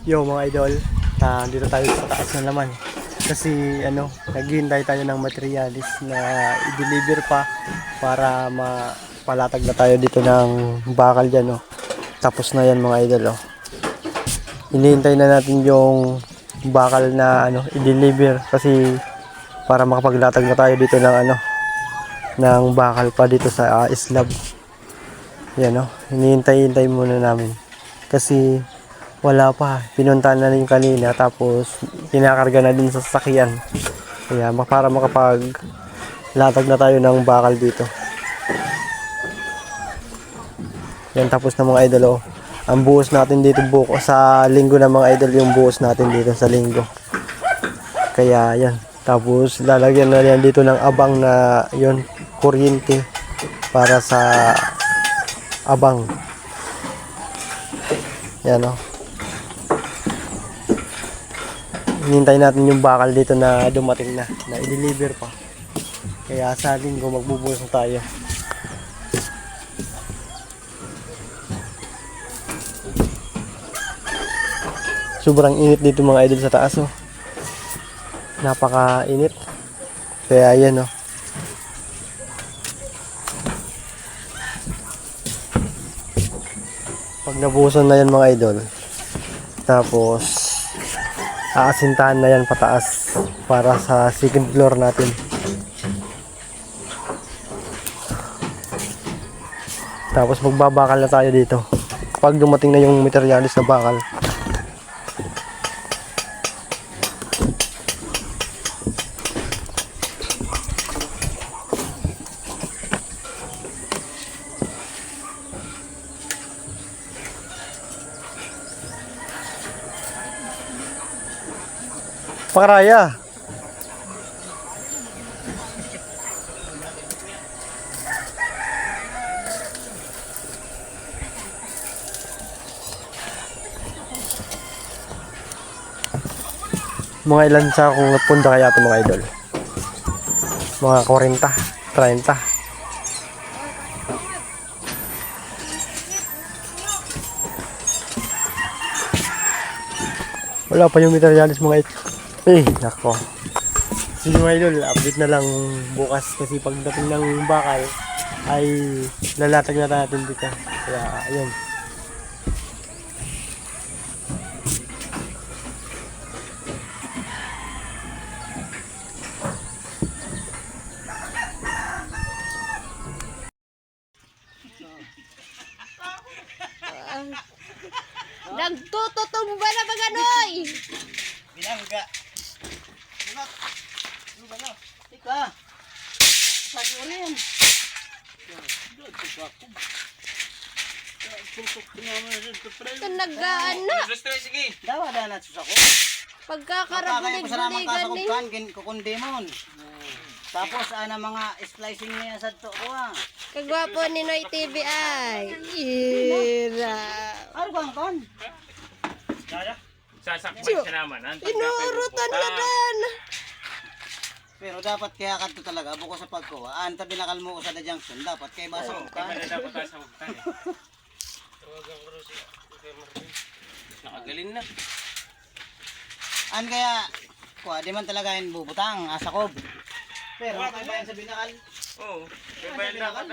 Yo mga idol, dito tayo sa taas na naman. Kasi naghihintay tayo ng materialis na i-deliver pa para mapalatag na tayo dito ng bakal dyan. Tapos na yan mga idol. Hinihintay na natin yung bakal na i-deliver kasi para makapaglatag na tayo dito ng bakal pa dito sa slab. Yan hinihintay muna namin. Kasi wala pa. Pinuntahan na rin kanina tapos kinakarga na din sa sasakyan. Kaya para makapaglatag na tayo ng bakal dito. Yan tapos na mga idol. Ang buhos natin dito sa linggo na mga idol yung buhos natin dito sa linggo. Kaya yan. Tapos lalagyan na yan dito ng abang na yon kuryente para sa abang. Yan hinintay natin yung bakal dito na dumating na i-deliver pa. Kaya sa linggo magbubuhos na tayo. Sobrang init dito mga idol sa taas napaka-init. Kaya yan pag nabuhusan na yan mga idol, tapos aasintahan na yan pataas para sa second floor natin. Tapos magbabakal na tayo dito pag dumating na yung materialis na bakal. Pakaraya. Mga ilan sa kung punda kaya ito mga idol? Mga 40, 30. Wala pa yung materialis mga idol. Nako. Sige mga idol, update na lang bukas kasi pagdating ng bakal ay lalatag na natin dito. Kaya ayun. Nagtututumba na ba ganoy? Binangga. Ika. Sabi ulit. Ito naggaan na. Dawa na nasus ako. Pagkakarabulig-buligan ni. Kukundi mo. Tapos mga slicing niya sa to ko Kagwapo ni Noy TV ay. Ira. Ano bang kon? Sasakpan siya naman. Inurutan na dan. Pero dapat kaya kanto talaga buko sa pagkuha. Anta binakal mo ko sa the junction. Dapat kay basa ko kan. Dapat tayo sa hutan. Nakagaling na. An kaya kuha di man talaga yung bubutang asa ko. Pero kay bayan sa binakal. Oo. Kaya bayan na.